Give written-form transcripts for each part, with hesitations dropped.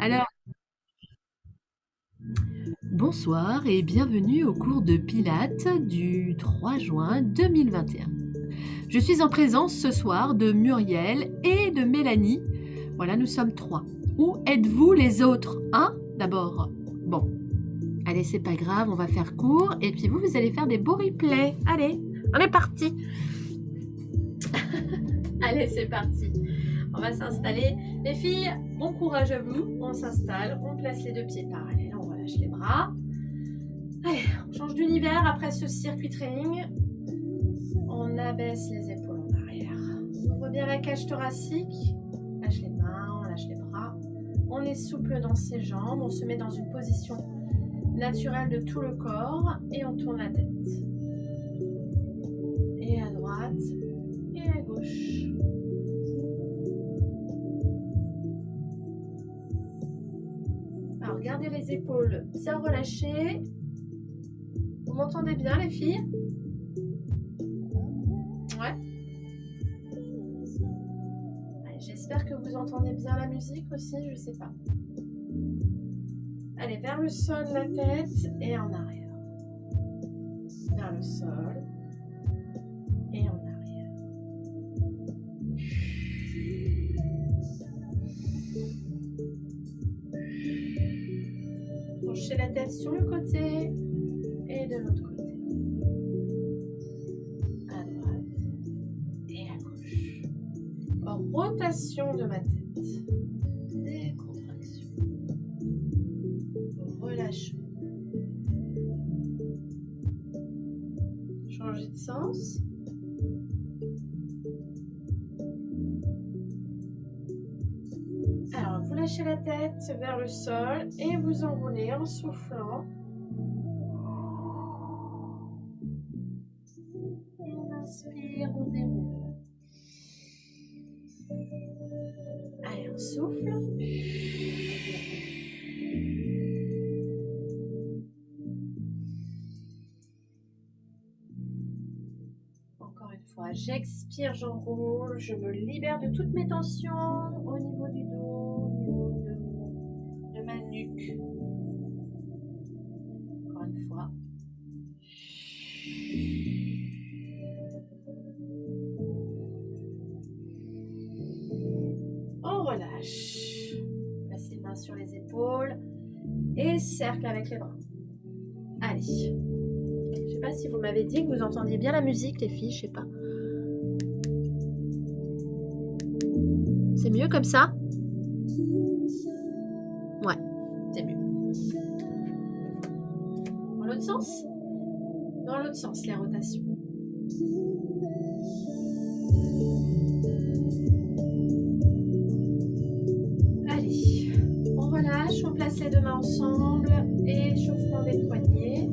Alors, bonsoir et bienvenue au cours de Pilates du 3 juin 2021. Je suis en présence ce soir de Muriel et de Mélanie. Voilà, nous sommes trois. Où êtes-vous les autres? Hein? D'abord. Bon, allez, c'est pas grave, on va faire court. Et puis vous allez faire des beaux replays. Allez, on est parti. Allez, c'est parti. On va s'installer. Les filles, bon courage à vous. On s'installe, on place les deux pieds parallèles, on relâche les bras. Allez, on change d'univers après ce circuit training. On abaisse les épaules en arrière. On ouvre bien la cage thoracique. Lâche les mains, on lâche les bras. On est souple dans ses jambes. On se met dans une position naturelle de tout le corps. Et on tourne la tête. Et à droite et à gauche. Alors, gardez les épaules bien relâchées. Vous m'entendez bien, les filles? Ouais. J'espère que vous entendez bien la musique aussi, je sais pas. Allez, vers le sol la tête et en arrière. Vers le sol et en arrière. Penchez la tête sur le côté et de l'autre côté. À droite et à gauche. En rotation de ma tête. Décontraction. Relâchement. Changer de sens. Alors, vous lâchez la tête vers le sol et vous enroulez en soufflant. Et on inspire, on déroule. Allez, on souffle. Encore une fois, j'expire, j'enroule, je me libère de toutes mes tensions au niveau du dos, au niveau de ma nuque. Encore une fois. On relâche. Place les mains sur les épaules et cercle avec les bras. Allez. Je sais pas si vous m'avez dit que vous entendiez bien la musique, les filles, je sais pas. C'est mieux comme ça? Ouais, c'est mieux. Dans l'autre sens? Dans l'autre sens, les rotations. Allez, on relâche, on place les deux mains ensemble, échauffement des poignets.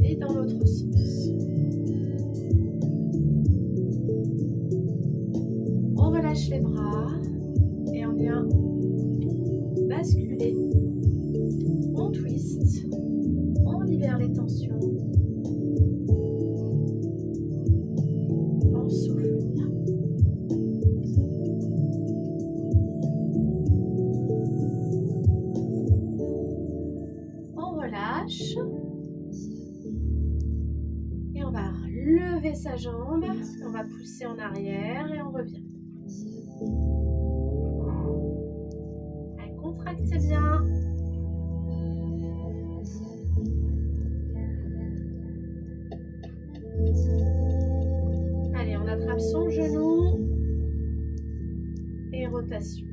Et dans l'autre sens. On relâche les bras et on vient basculer. On twist, on libère les tensions. On souffle bien. On relâche. Et on va lever sa jambe. On va pousser en arrière et on revient. Allez, contractez bien. Allez, on attrape son genou et rotation.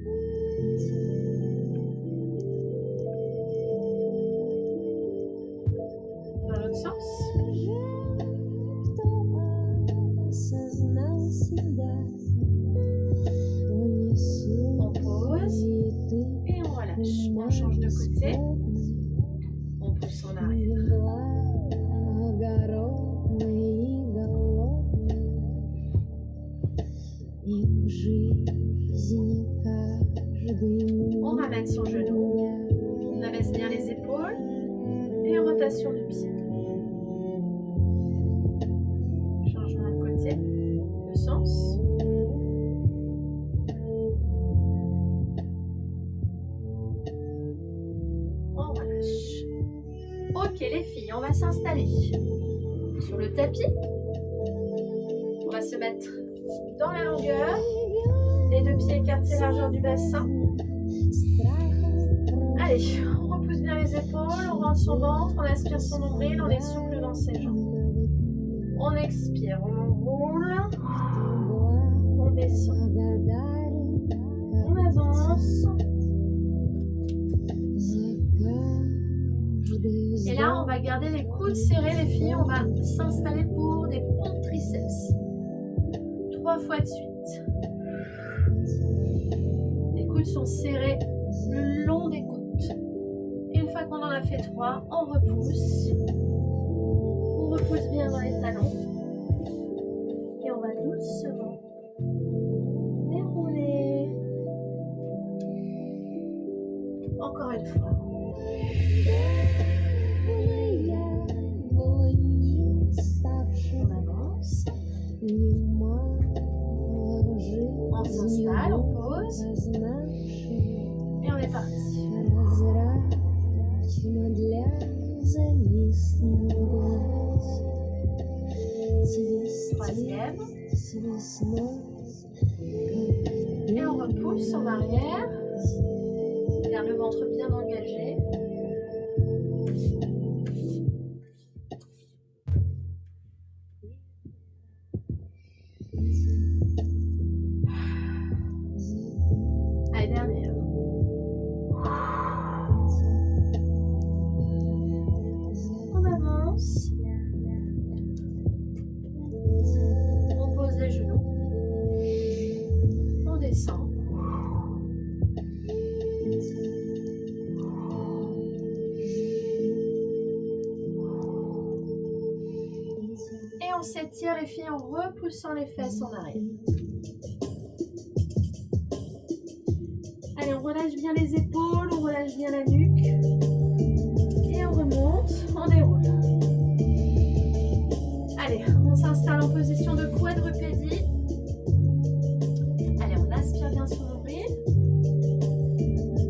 Dans l'autre sens. On pose et on relâche. On change de côté. On pousse en arrière. On ramène son genou, on abaisse bien les épaules et rotation du pied. Changement de côté, de sens. Ok les filles, on va s'installer sur le tapis. On va se mettre dans la longueur. Les deux pieds écartés largeur du bassin. Allez, on repousse bien les épaules, on rentre son ventre, on aspire son nombril, on est souple dans ses jambes. On expire, on enroule, on descend, on avance. Et là, on va garder les coudes serrés, les filles. On va s'installer pour des pompes triceps. 3 fois de suite. Les coudes sont serrés le long des côtes. Et une fois qu'on en a fait 3, on repousse. On repousse bien dans les talons. Et on va doucement dérouler. Encore une fois. On avance. On s'installe, on pose. Et on est parti. Troisième. Et on repousse en arrière. Garde le ventre bien engagé. Allez, dernière. On avance. On pose les genoux. On descend. Et on s'étire les filles en repoussant les fesses en arrière. Allez, on relâche bien les épaules, on relâche bien la nuque. Et on remonte, on déroule. Allez, on s'installe en position de quadrupédie. Allez, on aspire bien son nombril.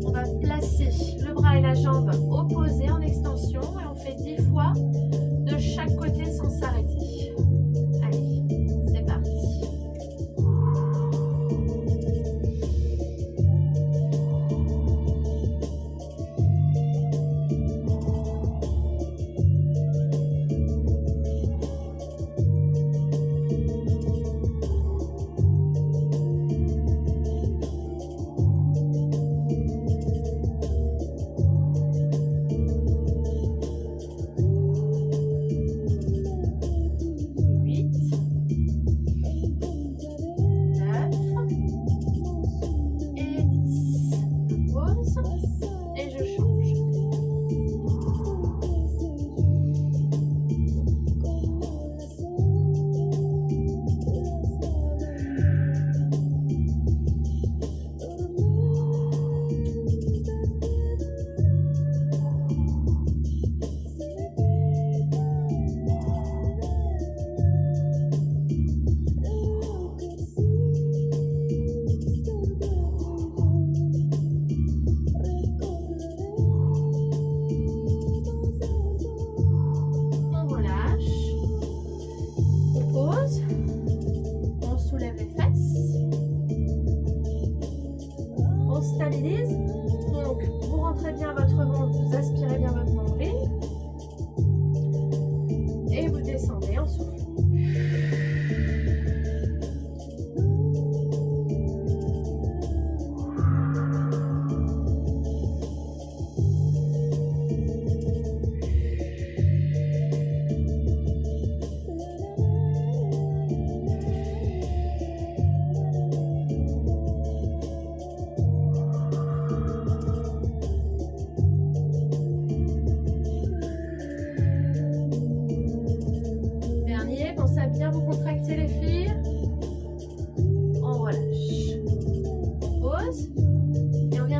On va placer le bras et la jambe opposés en extension et on fait 10 fois de chaque côté sans s'arrêter. Allez, c'est parti.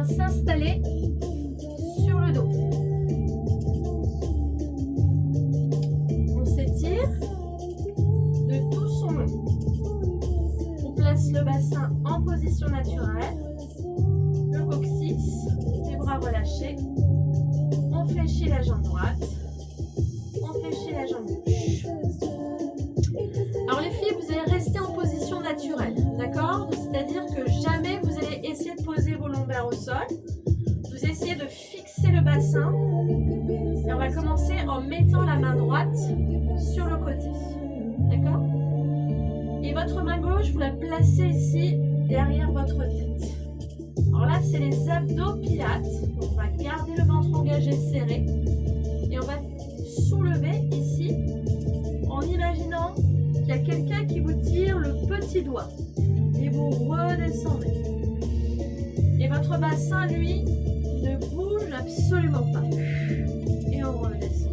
S'installer sur le dos. On s'étire de tout son long. On place le bassin en position naturelle, le coccyx, les bras relâchés. On fléchit la jambe droite fléchis la jambe gauche. Alors les filles, vous allez rester en position naturelle, d'accord? C'est-à-dire que jamais vous allez essayer de poser vos lombaires au sol. Vous essayez de fixer le bassin. Et on va commencer en mettant la main droite sur le côté. D'accord? Et votre main gauche, vous la placez ici derrière votre tête. Alors là, c'est les abdos pilates. Donc on va garder le ventre engagé, serré. Et on va soulever ici en imaginant qu'il y a quelqu'un qui vous tire le petit doigt. Et vous redescendez. Et votre bassin, lui, ne bouge absolument pas. Et on redescend.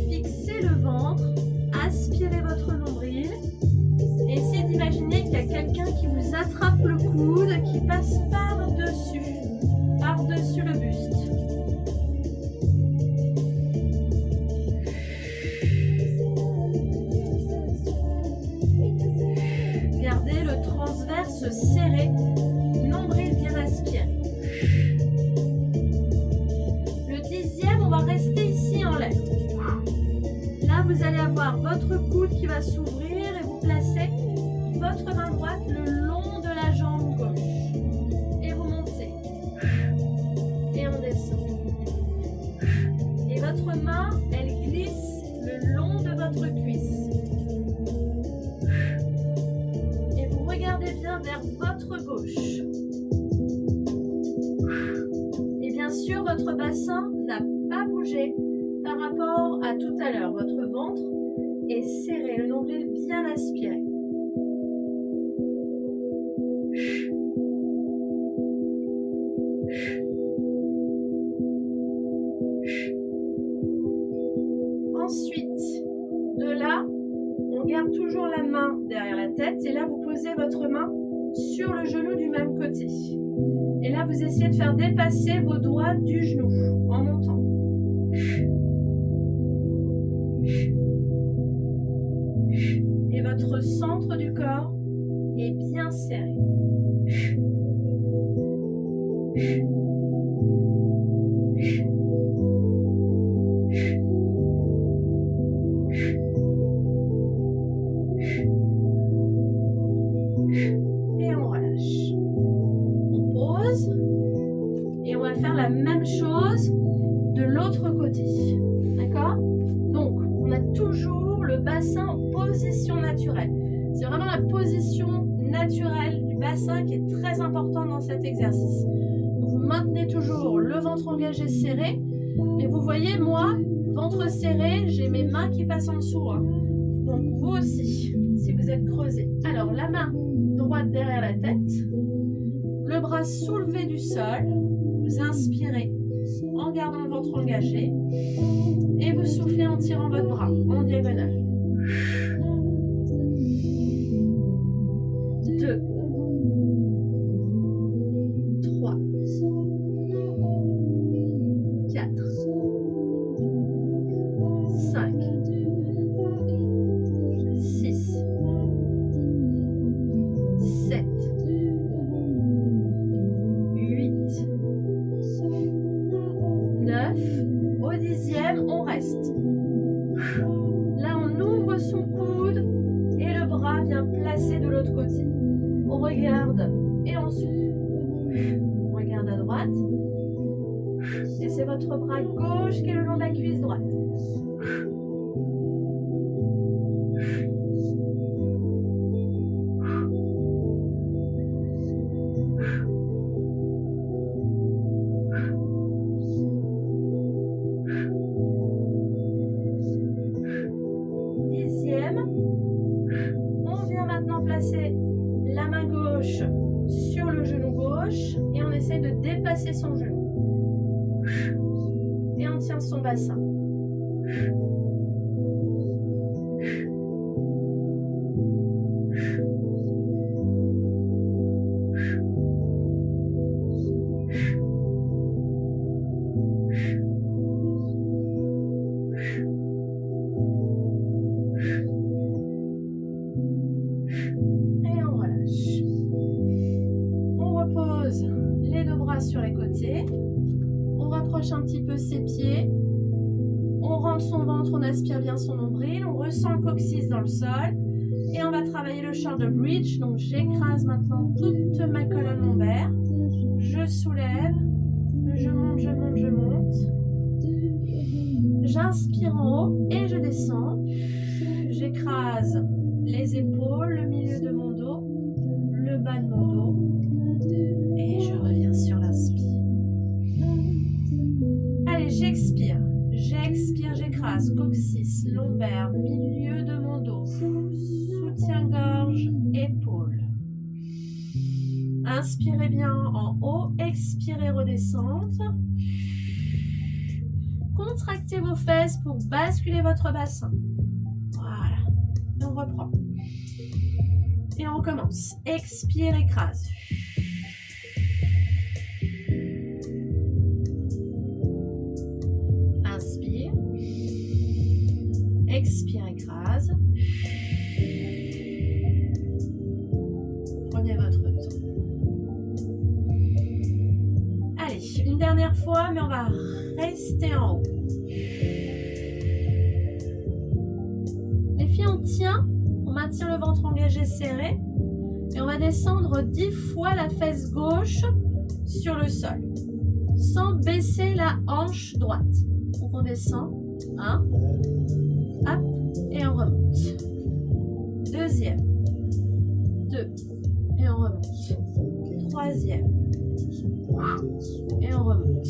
Fixez le ventre, aspirez votre nombril et essayez d'imaginer qu'il y a quelqu'un qui vous attrape le coude, qui passe par-dessus le buste. Gardez le transverse serré, nombril bien aspiré. Le 10e, on va rester ici en l'air. Là, vous allez avoir votre coude qui va s'ouvrir et vous placez votre main droite le long de la jambe gauche. Et vous montez. Et on descend. Et votre main, elle glisse le long de votre cuisse. Et vous regardez bien vers votre gauche. Et bien sûr, votre bassin n'a pas bougé par rapport à tout à l'heure. Votre ventre est serré, le nombril bien aspiré. Ensuite, de là, on garde toujours la main derrière la tête et là, vous posez votre main sur le genou du même côté. Et là, vous essayez de faire dépasser vos doigts du genou en montant. Et votre centre du corps est bien serré. Et on relâche. On pose et on va faire la même chose de l'autre côté. D'accord? Donc, on a toujours le bassin en position naturelle. C'est vraiment la position naturelle du bassin qui est très importante dans cet exercice. Donc, vous maintenez toujours le ventre engagé serré. Mais vous voyez, moi, ventre serré, j'ai mes mains qui passent en dessous. Hein. Donc, vous aussi, si vous êtes creusé. Alors, la main droite derrière la tête. Le bras soulevé du sol. Vous inspirez en gardant le ventre engagé. Et vous soufflez en tirant votre bras en diagonale. 2, 3, 4, 5, 6, 7, 8, 9. Au 10e, on reste. Là, on ouvre son coude et le bras vient placer de l'autre côté. On regarde et on souffle. On regarde à droite. Et c'est votre bras gauche qui est le long de la cuisse droite. On vient maintenant placer la main gauche sur le genou gauche et on essaie de dépasser son genou. Et on tient son bassin. rapproche un petit peu ses pieds. On rentre son ventre, on aspire bien son nombril, on ressent le coccyx dans le sol. Et on va travailler le shoulder bridge. Donc j'écrase maintenant toute ma colonne lombaire. Je soulève, je monte, je monte, je monte. J'inspire en haut et je descends. J'écrase les épaules, le milieu de mon dos, le bas de mon dos. Et je reviens sur l'inspire. Allez, j'expire. J'expire, j'écrase, coccyx, lombaire, milieu de mon dos, soutien-gorge, épaules. Inspirez bien en haut, expirez, redescente. Contractez vos fesses pour basculer votre bassin. Voilà, et on reprend. Et on recommence. Expire, écrase. Inspire. Expire, écrase. Prenez votre temps. Allez, une dernière fois, mais on va rester en haut. Les filles, on tient, on maintient le ventre engagé, serré. Et on va descendre 10 fois la fesse gauche sur le sol, sans baisser la hanche droite. Donc on descend, 1, hop, et on remonte. Deuxième, 2, et on remonte. Troisième, et on remonte.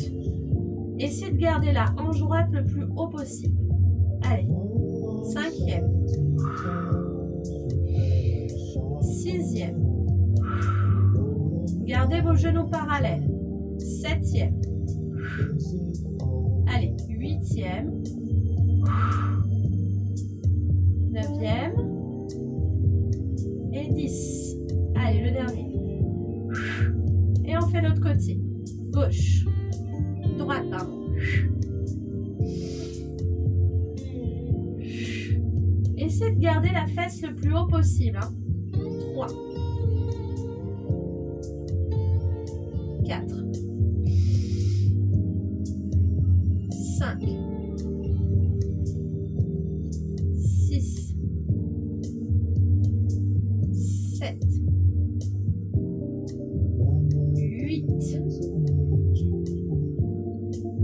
Essayez de garder la hanche droite le plus haut possible. Allez, cinquième, sixième. Gardez vos genoux parallèles. Septième. Allez, huitième. Neuvième. Et 10. Allez, le dernier. Et on fait l'autre côté. Gauche. Droite, pardon. Essayez de garder la fesse le plus haut possible. 3. 4. 5. 6. 7. 8.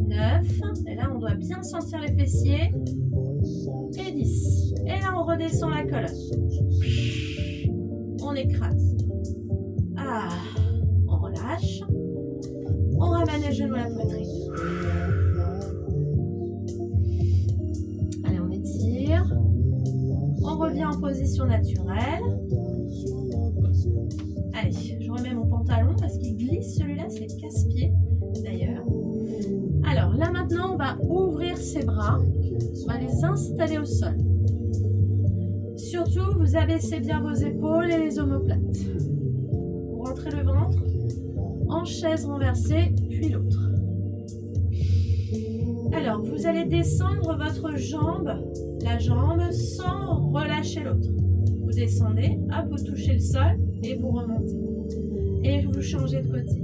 9. Et là, on doit bien sentir les fessiers. Et 10. Et là, on redescend la colonne. On écrase. Ah, on relâche. On ramène les genoux à la poitrine. Allez, on étire. On revient en position naturelle. Allez, je remets mon pantalon parce qu'il glisse. Celui-là, c'est casse-pied d'ailleurs. Alors là maintenant, on va ouvrir ses bras. On va les installer au sol. Surtout, vous abaissez bien vos épaules et les omoplates. Vous rentrez le ventre en chaise renversée, puis l'autre. Alors, vous allez descendre votre jambe, la jambe, sans relâcher l'autre. Vous descendez, hop, vous touchez le sol et vous remontez. Et vous changez de côté.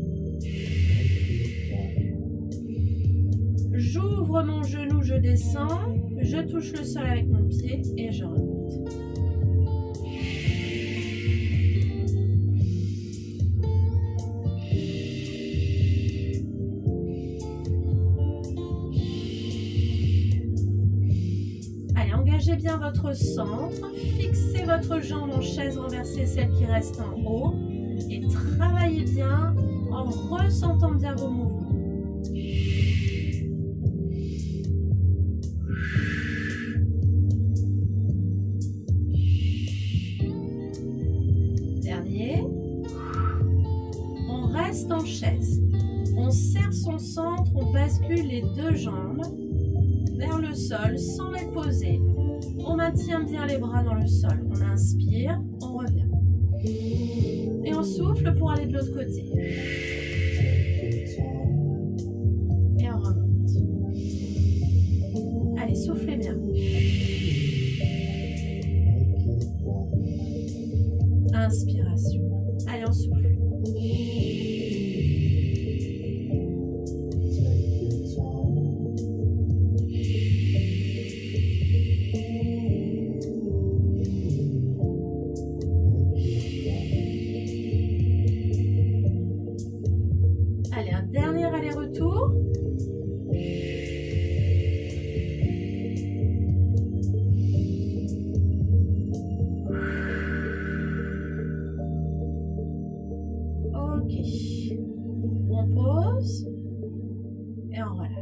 J'ouvre mon genou, je descends, je touche le sol avec mon pied et je remonte. Allez, engagez bien votre centre, fixez votre jambe en chaise renversée, celle qui reste en haut, et travaillez bien en ressentant bien vos mouvements. Dernier. On reste en chaise. On serre son centre, on bascule les deux jambes vers le sol sans les poser. On maintient bien les bras dans le sol. On inspire, on revient. Et on souffle pour aller de l'autre côté. Et on remonte. Allez, soufflez bien. Inspiration. Allez, on souffle.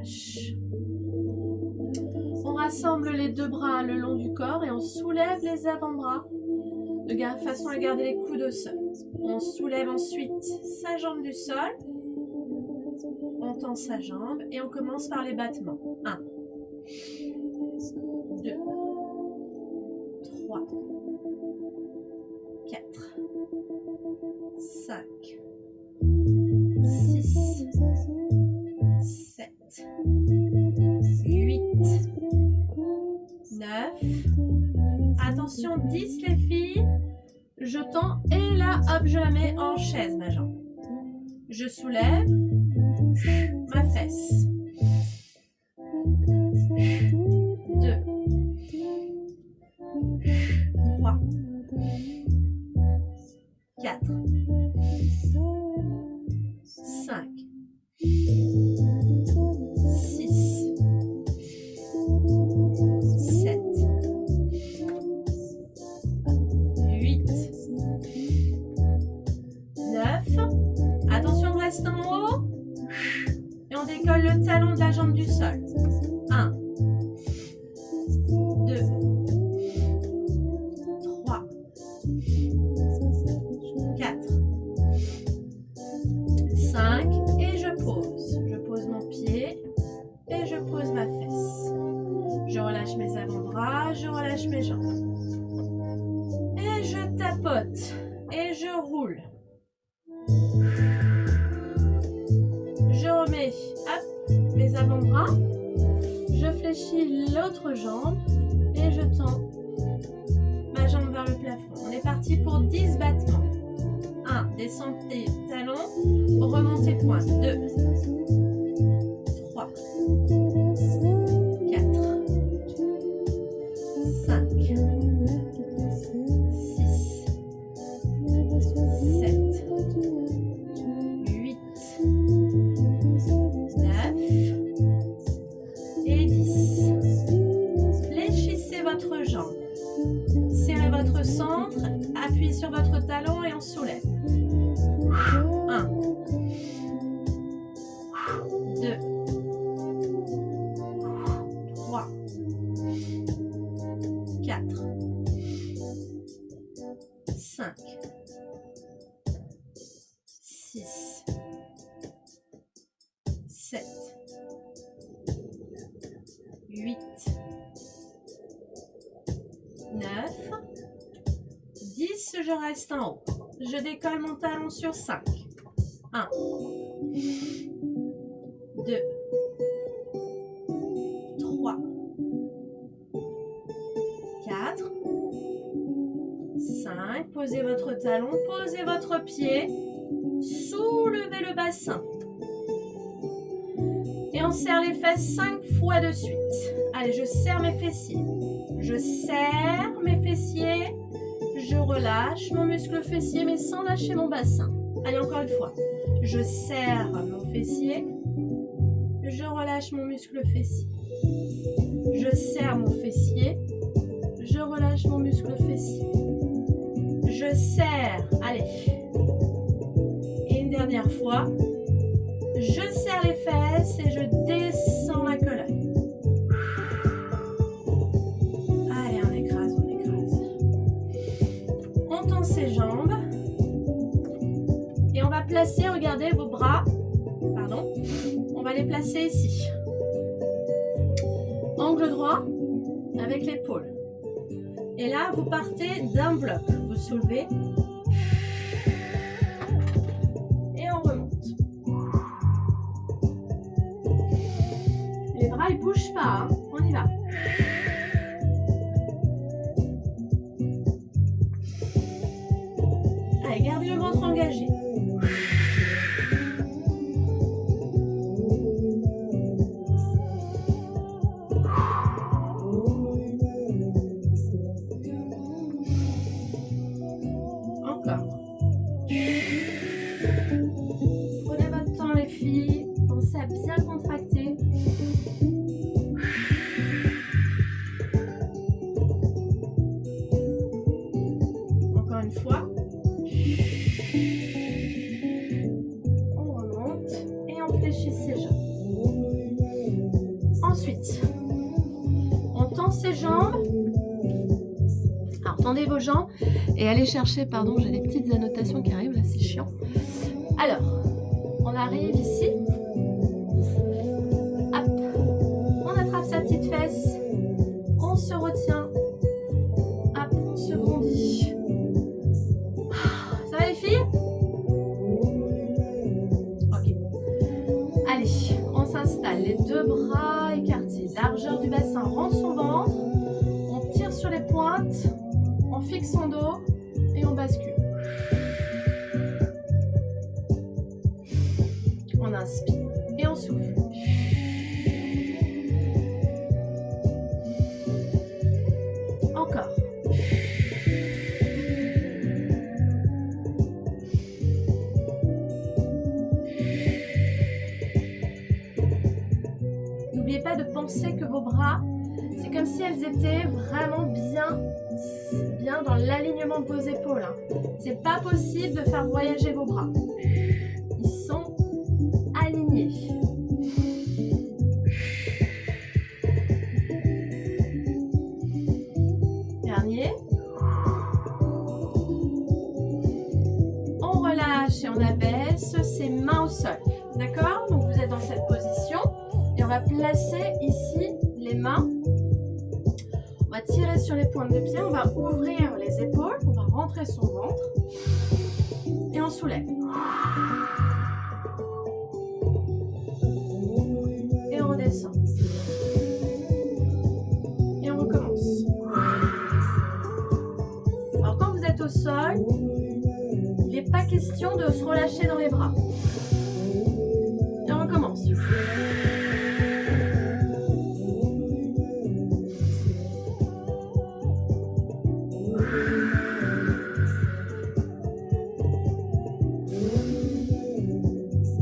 relâche. On rassemble les deux bras le long du corps et on soulève les avant-bras de façon à garder les coudes au sol. On soulève ensuite sa jambe du sol. On tend sa jambe et on commence par les battements. 1, 2, 3, 4, 5, 6, 7, 8, 9. Attention, 10 les filles. Je tends et là, hop, je la mets en chaise, ma jambe. Je soulève ma fesse. 2, 3, 4, 5, 6, 7, 8, 9. Attention, on reste en haut. Et on décolle le talon de la jambe du sol. 1, 2, 3, 4, 5. Et je pose. Je pose mon pied et je pose ma fesse. Je relâche mes avant-bras, je relâche mes jambes. Et je tapote et je roule. Je remets mes avant-bras, je fléchis l'autre jambe et je tends ma jambe vers le plafond. On est parti pour 10 battements. 1, descendez talon, remontez pointe. 2, 3, 4, 5, 6, 7, 8, 9 et 10. Fléchissez votre jambe. Serrez votre centre, appuyez sur votre talon et on soulève. 1, 2, 3, 4, 5, 6, 7, 8, 9, 10, je reste en haut. Je décolle mon talon sur 5. 1, 2, 3, 4, 5. Posez votre talon, posez votre pied, soulevez le bassin. Et on serre les fesses 5 fois de suite. Allez, je serre mes fessiers. Je serre mes fessiers. Je relâche mon muscle fessier, mais sans lâcher mon bassin. Allez, encore une fois. Je serre mon fessier. Je relâche mon muscle fessier. Je serre mon fessier. Je relâche mon muscle fessier. Je serre. Allez. Et une dernière fois. Je serre les fesses et je descends la colonne. Allez, on écrase, on écrase. On tend ses jambes. Et on va placer, regardez, vos bras. Pardon. On va les placer ici. Angle droit avec l'épaule. Et là, vous partez d'un bloc. Vous soulevez. Et on remonte. Les bras, ils ne bougent pas. Hein. On y va. Allez, gardez le ventre engagé. Encore. Prenez votre temps, les filles. Pensez à bien contracter. Encore une fois. Ensuite, on tend ses jambes. Alors, tendez vos jambes et allez chercher, pardon, j'ai des petites annotations qui arrivent, là, c'est chiant. Alors, on arrive ici. Hop, on attrape sa petite fesse. On se retient. Hop, on se bondit. Ça va les filles? Ok. Allez, on s'installe. Les deux bras écartés. Largeur du bassin. Rentre son ventre. On tire sur les pointes. On fixe son dos. Et on bascule. On inspire. Et on souffle. Encore. N'oubliez pas de penser que vos bras, c'est comme si elles étaient vraiment bien dans l'alignement de vos épaules. C'est pas possible de faire voyager vos bras. Ils sont alignés. Dernier. On relâche et on abaisse ses mains au sol. D'accord? Donc vous êtes dans cette position. Et on va placer ici les mains. On va tirer sur les pointes de pied. On va ouvrir les épaules. On va rentrer son ventre. Et on soulève. Et on redescend. Et on recommence. Alors quand vous êtes au sol, il n'est pas question de se relâcher dans les bras. Et on recommence.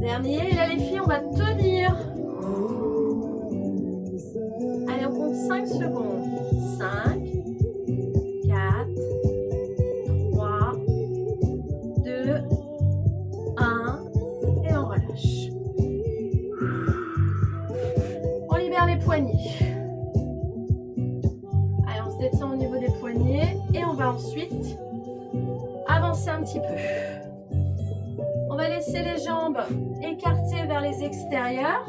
Dernier, et là les filles, on va tenir. Allez, on compte 5 secondes. 5, 4, 3, 2, 1, et on relâche. On libère les poignets. Allez, on se détend au niveau des poignets et on va ensuite avancer un petit peu. On va laisser les jambes écartées vers les extérieurs.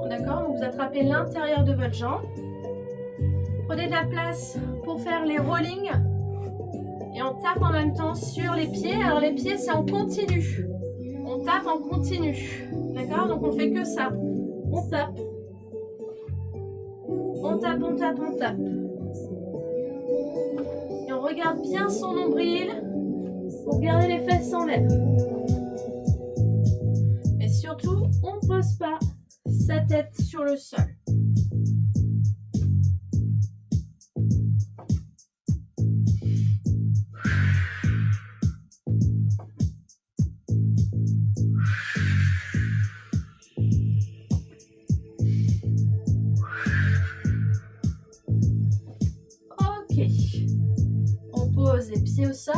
D'accord? Donc vous attrapez l'intérieur de votre jambe. Prenez de la place pour faire les rollings. Et on tape en même temps sur les pieds. Alors les pieds, c'est en continu. On tape en continu. D'accord? Donc on fait que ça. On tape. On tape, on tape, on tape. Et on regarde bien son nombril pour garder les fesses en l'air. Et surtout, on ne pose pas sa tête sur le sol. Ok. On pose les pieds au sol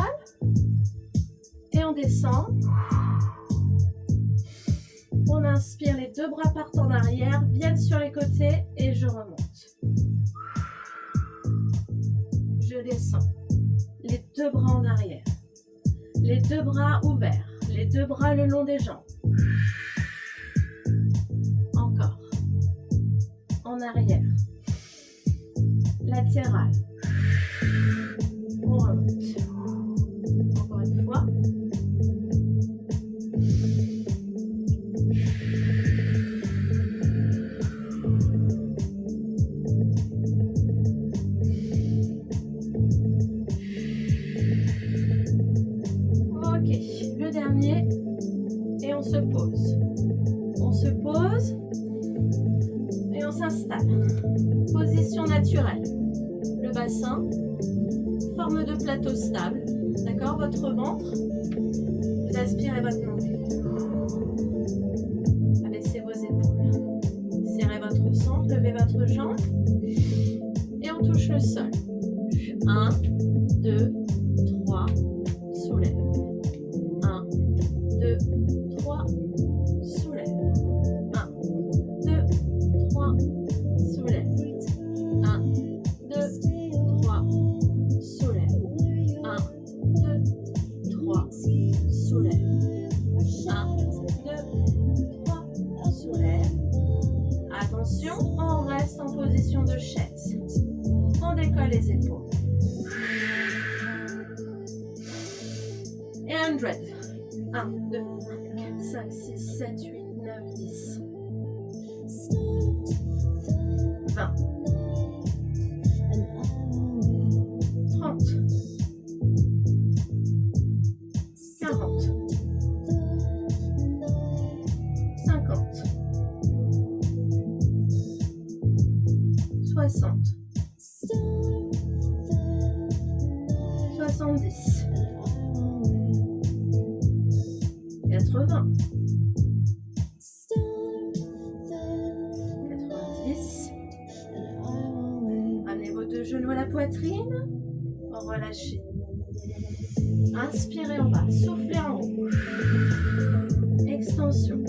et on descend. On inspire, les deux bras partent en arrière, viennent sur les côtés et je remonte. Je descends. Les deux bras en arrière. Les deux bras ouverts. Les deux bras le long des jambes. Encore. En arrière. Latéral. On remonte. Encore une fois. Ok, le dernier. Et on se pose. On se pose. Et on s'installe. Position naturelle. Le bassin. Forme de plateau stable. D'accord? Votre ventre. Vous aspirez votre nombril. Abaissez vos épaules. Serrez votre centre. Levez votre jambe. Et on touche le sol. 1, 2, 3. Soulève. 1, 2, 3. Soulève. 1, 2, 3. extension. On reste en position de chaise. On décolle les épaules. Et 100. 1, 2, 4, 5, 6, 7, 8, 9, 10. 20. 30. 40. 50. 60. 70. 80. 90. Amenez vos deux genoux à la poitrine. Relâchez. Inspirez en bas. Soufflez en haut. Extension.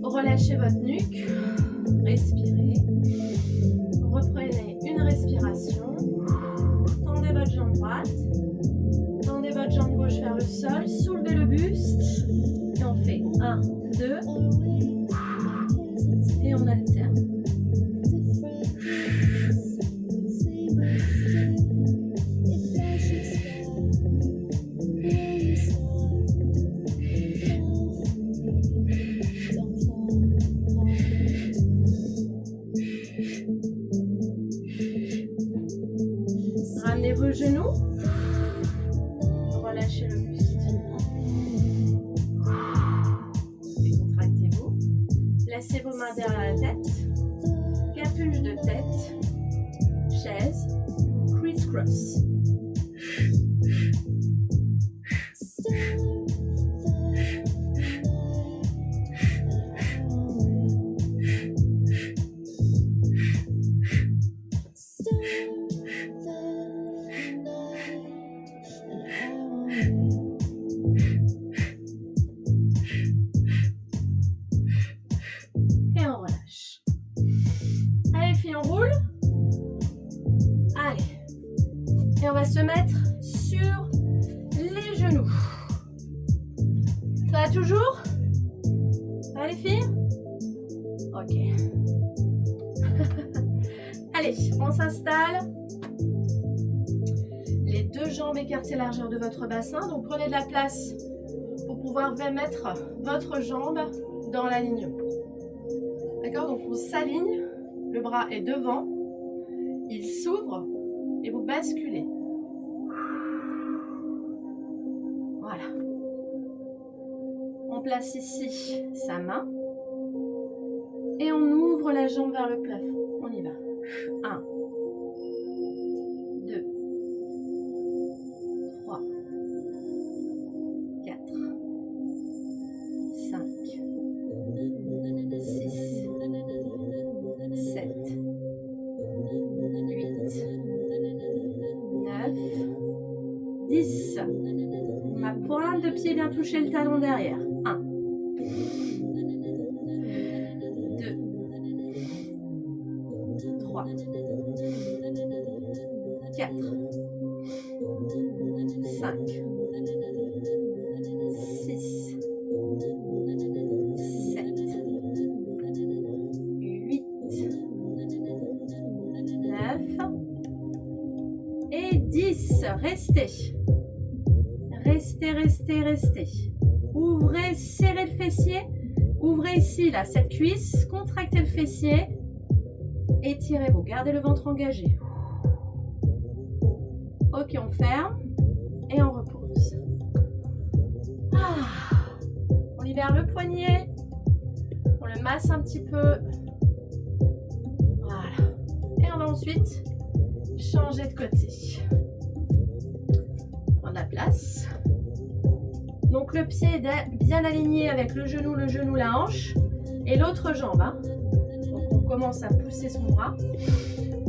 Relâchez votre nuque, respirez, reprenez une respiration, tendez votre jambe droite, tendez votre jambe gauche vers le sol, soulevez le buste, et on fait 1, 2, et on alterne. Ramenez vos genoux, relâchez le buste, décontractez-vous, placez vos mains derrière la tête, capuche de tête, chaise, criss-cross. Et on relâche. Allez, filles, on roule. Allez. Et on va se mettre sur les genoux. Ça va toujours? Allez, filles? Ok. Allez, on s'installe. Les deux jambes écartées largeur de votre bassin. Donc, prenez de la place pour pouvoir mettre votre jambe dans l'alignement. D'accord? Donc, on s'aligne. Le bras est devant. Il s'ouvre et vous basculez. Voilà. On place ici sa main. Et on ouvre la jambe vers le plafond. On y va. 1, 2, 3, 4, 5, 6, 7, 8, 9, 10. Ma pointe de pied vient toucher le talon derrière. 1, 2, 3, 4, 5, 6, 7, 8, 9 et 10. Restez. Restez, restez, restez. Ouvrez, serrez le fessier. Ouvrez ici, là, cette cuisse. Contractez le fessier. Étirez-vous. Gardez le ventre engagé. Ok, on ferme. Et on repose. On libère le poignet. On le masse un petit peu. Voilà. Et on va ensuite changer de côté. On la place. Donc le pied est bien aligné avec le genou, la hanche et l'autre jambe. Hein. Donc on commence à pousser son bras.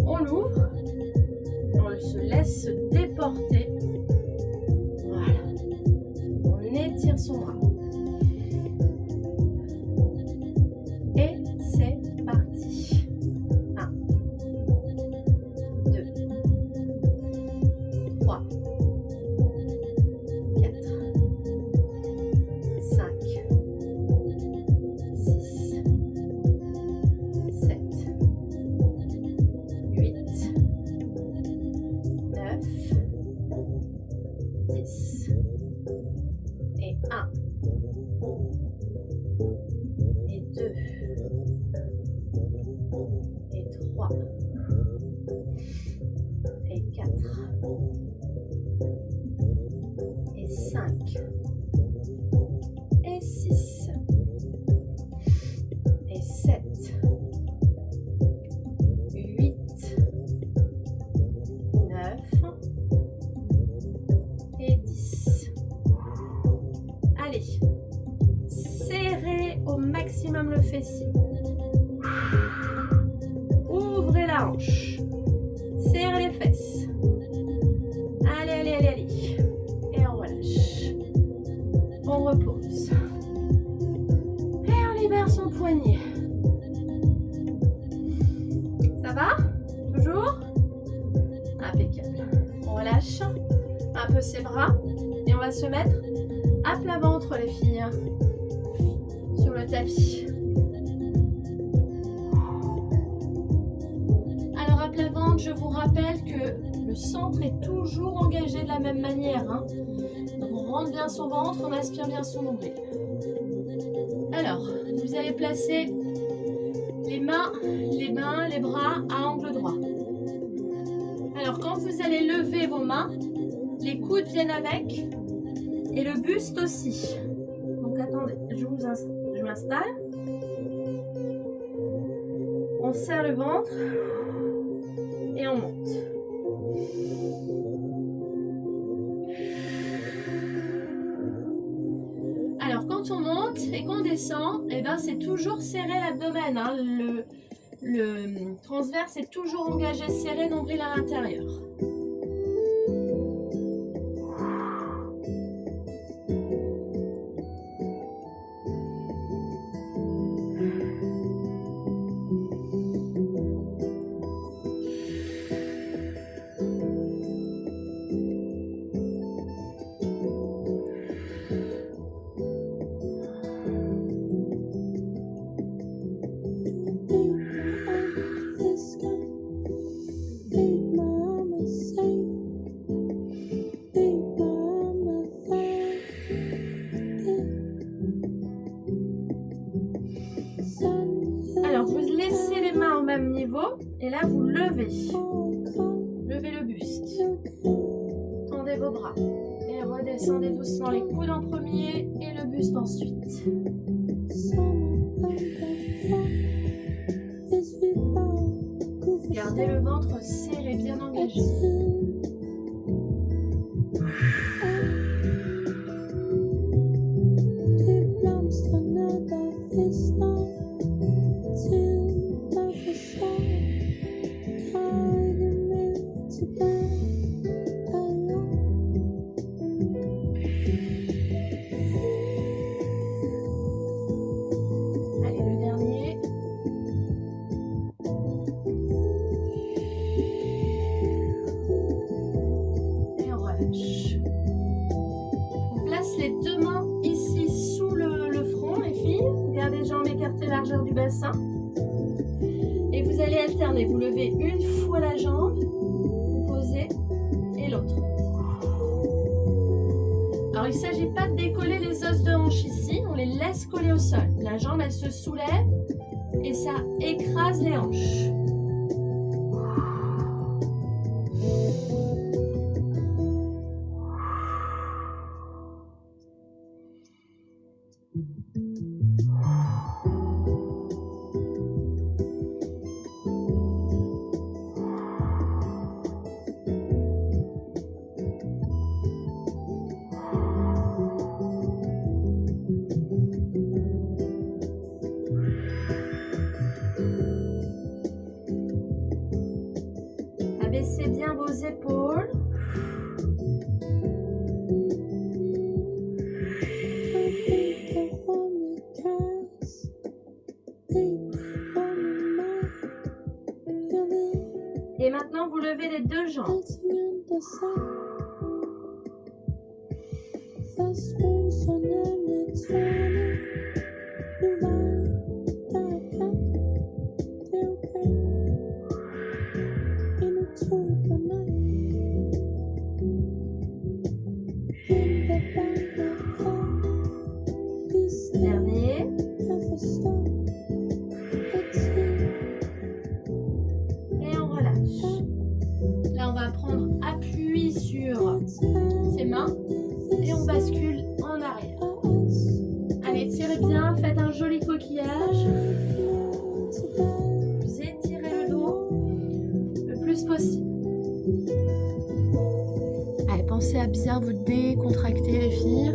On l'ouvre. On se laisse se déporter. Voilà. On étire son bras. Et c'est parti. 1, 2, 3, 4, 5, 6, 7, 8, 9, 10 et 1 et 2 et 3 et 4 et 5 et 6 et 7 8 9 et 10. Allez, serrez au maximum le fessier. Ouvrez la hanche. Serrez les fesses. Allez, allez, allez, allez. Et on relâche. On repose. Et on libère son poignet. Ça va? Toujours? Impeccable. On relâche un peu ses bras et on va se mettre à plat ventre les filles sur le tapis. Alors à plat ventre, je vous rappelle que le centre est toujours engagé de la même manière. Hein. Donc on rentre bien son ventre, on aspire bien son nombril. Alors, vous allez placer les mains, les bras à angle droit. Alors quand vous allez lever vos mains, les coudes viennent avec et le buste aussi. Donc attendez, je m'installe. On serre le ventre et on monte. Alors quand on monte et qu'on descend, eh ben, c'est toujours serré l'abdomen. Hein. Le transverse est toujours engagé, serré, nombril à l'intérieur. Et là, vous levez. Levez le buste. Tendez vos bras. Et redescendez doucement les coudes en premier et le buste ensuite. Gardez le ventre serré, bien engagé. Largeur du bassin et vous allez alterner, vous levez une fois la jambe, vous posez et l'autre. Alors il ne s'agit pas de décoller les os de hanche ici, on les laisse coller au sol. La jambe elle se soulève et ça écrase les hanches. Dernier. Et on relâche. Là, on va prendre appui sur ses mains et on bascule en arrière. Allez, tirez bien, faites un joli coquillage. Vous étirez le dos le plus possible. Allez, pensez à bien vous décontracter, les filles.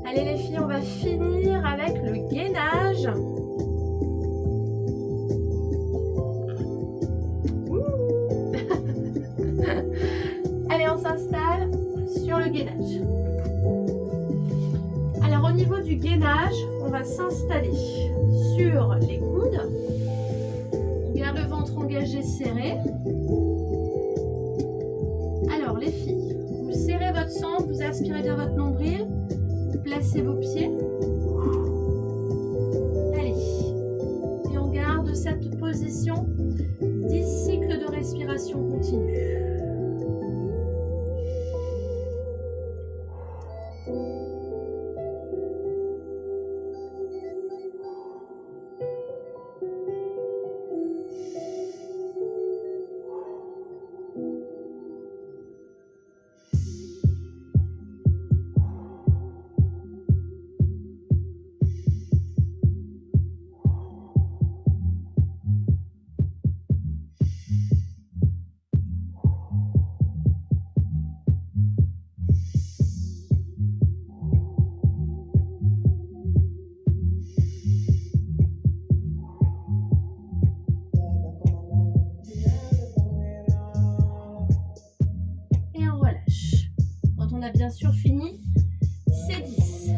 Allez, les filles, on va finir avec le gainage. Allez, on s'installe sur le gainage. Alors, au niveau du gainage, on va s'installer sur les coudes. On garde le ventre engagé, serré. Alors, les filles, vous serrez votre centre, vous aspirez bien votre nombril, vous placez vos pieds. Allez, et on garde cette position 10 cycles de respiration continue. On a bien sûr fini, c'est 10.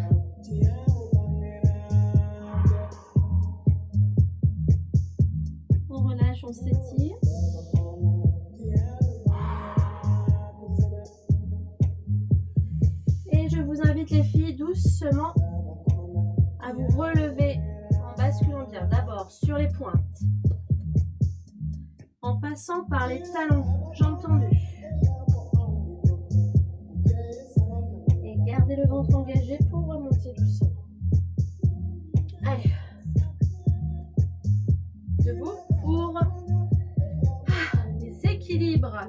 On relâche, on s'étire. Et je vous invite les filles doucement à vous relever en basculant bien d'abord sur les pointes, en passant par les talons, jambes tendues. Gardez le ventre engagé pour remonter doucement. Allez. Debout pour les équilibres.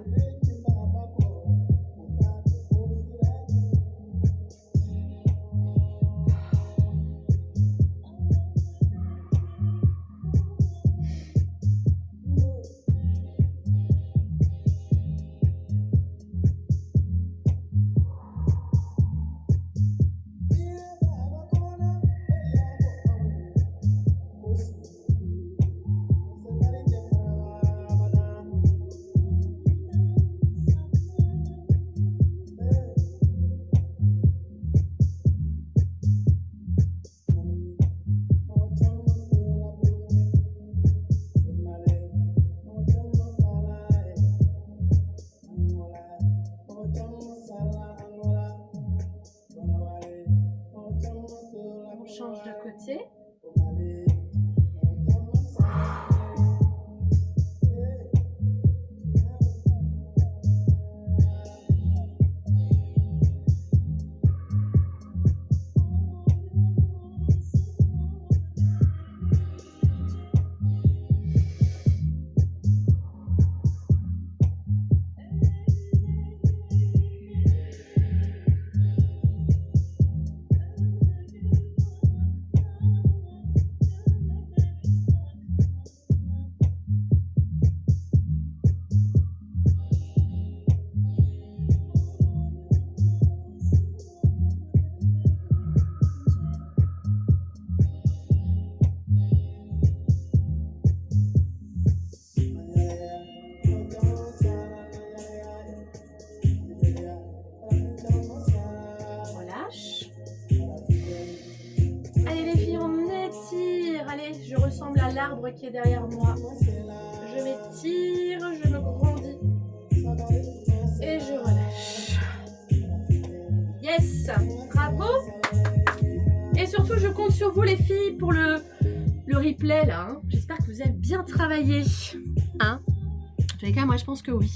Je ressemble à l'arbre qui est derrière moi. Je m'étire, je me grandis. Et je relâche. Yes, bravo. Et surtout, je compte sur vous les filles pour le replay là. Hein. J'espère que vous avez bien travaillé. Hein, en tous les cas, moi je pense que oui.